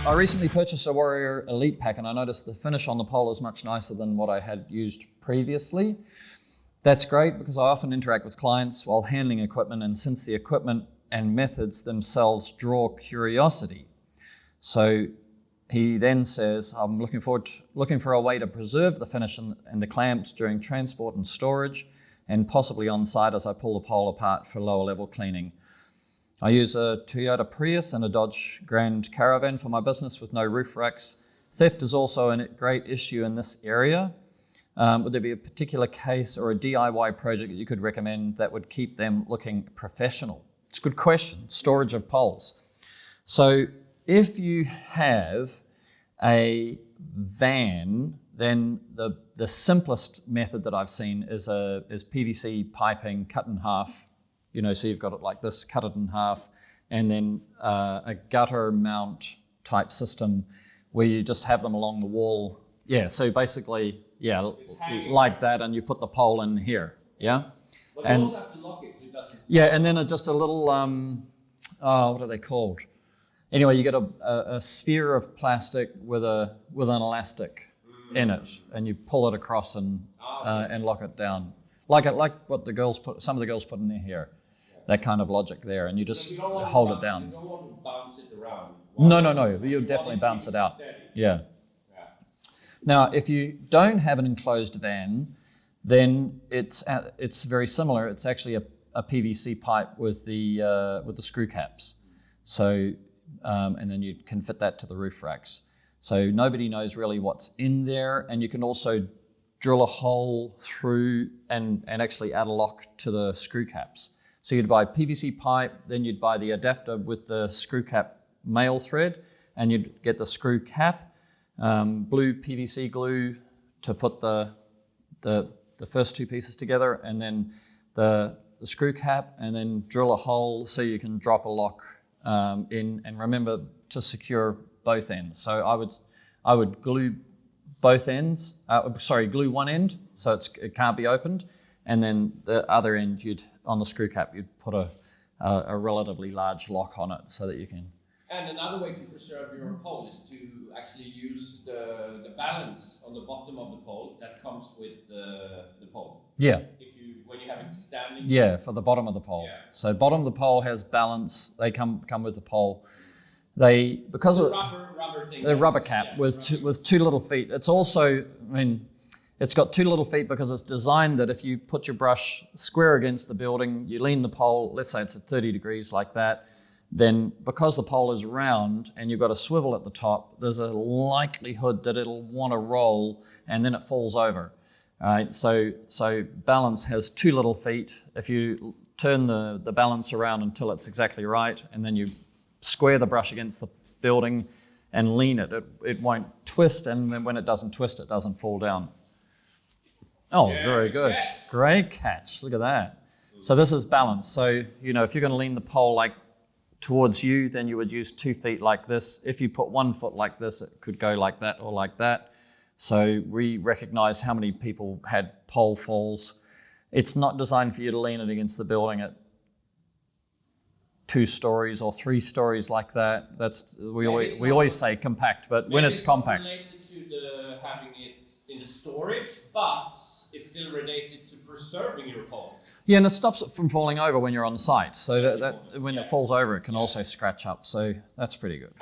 I recently purchased a Warrior Elite pack and I noticed the finish on the pole is much nicer than what I had used previously. That's great because I often interact with clients while handling equipment, and since the equipment and methods themselves draw curiosity. So he then says, I'm looking for a way to preserve the finish and the clamps during transport and storage, and possibly on site as I pull the pole apart for lower level cleaning. I use a Toyota Prius and a Dodge Grand Caravan for my business with no roof racks. Theft is also a great issue in this area. Would there be a particular case or a DIY project that you could recommend that would keep them looking professional? It's a good question. Storage of poles. So if you have a van, then the simplest method that I've seen is PVC piping cut in half. So you've got it like this, cut it in half, and then a gutter mount type system where you just have them along the wall. Yeah, so basically, like that, and you put the pole in here, yeah? But you also have to lock it so it doesn't... Yeah, and then just a little, what are they called? Anyway, you get a sphere of plastic with an elastic in it, and you pull it across and lock it down. Like what some of the girls put in their hair. That kind of logic there, and you just hold it down. You don't want to bounce it around. No, you definitely bounce it out. Yeah. Now, if you don't have an enclosed van, then it's very similar. It's actually a PVC pipe with the screw caps. So, and then you can fit that to the roof racks. So nobody knows really what's in there, and you can also drill a hole through and actually add a lock to the screw caps. So you'd buy PVC pipe, then you'd buy the adapter with the screw cap male thread, and you'd get the screw cap, blue PVC glue to put the first two pieces together, and then the screw cap, and then drill a hole so you can drop a lock in, and remember to secure both ends. So I would glue both ends, glue one end so it can't be opened, and then the other end on the screw cap you'd put a relatively large lock on it so that you can. And another way to preserve your pole is to actually use the balance on the bottom of the pole that comes with the pole. Yeah. When you have it standing. Yeah, for the bottom of the pole. Yeah. So bottom of the pole has balance. They come with the pole. Because of rubber thing. The rubber cap with two little feet. It's also, it's got two little feet because it's designed that if you put your brush square against the building, you lean the pole, let's say it's at 30 degrees like that, then because the pole is round and you've got a swivel at the top, there's a likelihood that it'll want to roll and then it falls over. Right? So balance has two little feet. If you turn the balance around until it's exactly right, and then you square the brush against the building and lean it won't twist, and then when it doesn't twist, it doesn't fall down. Oh, yeah, very good. Catch. Great catch. Look at that. So this is balance. So, if you're going to lean the pole like towards you, then you would use 2 feet like this. If you put 1 foot like this, it could go like that or like that. So we recognize how many people had pole falls. It's not designed for you to lean it against the building at 2 stories or 3 stories like that. We always say compact, but when it's compact. Maybe it's not related to having it in the storage, but it's still related to preserving your pole. Yeah, and it stops it from falling over when you're on site. So that when it falls over, it can also scratch up. So that's pretty good.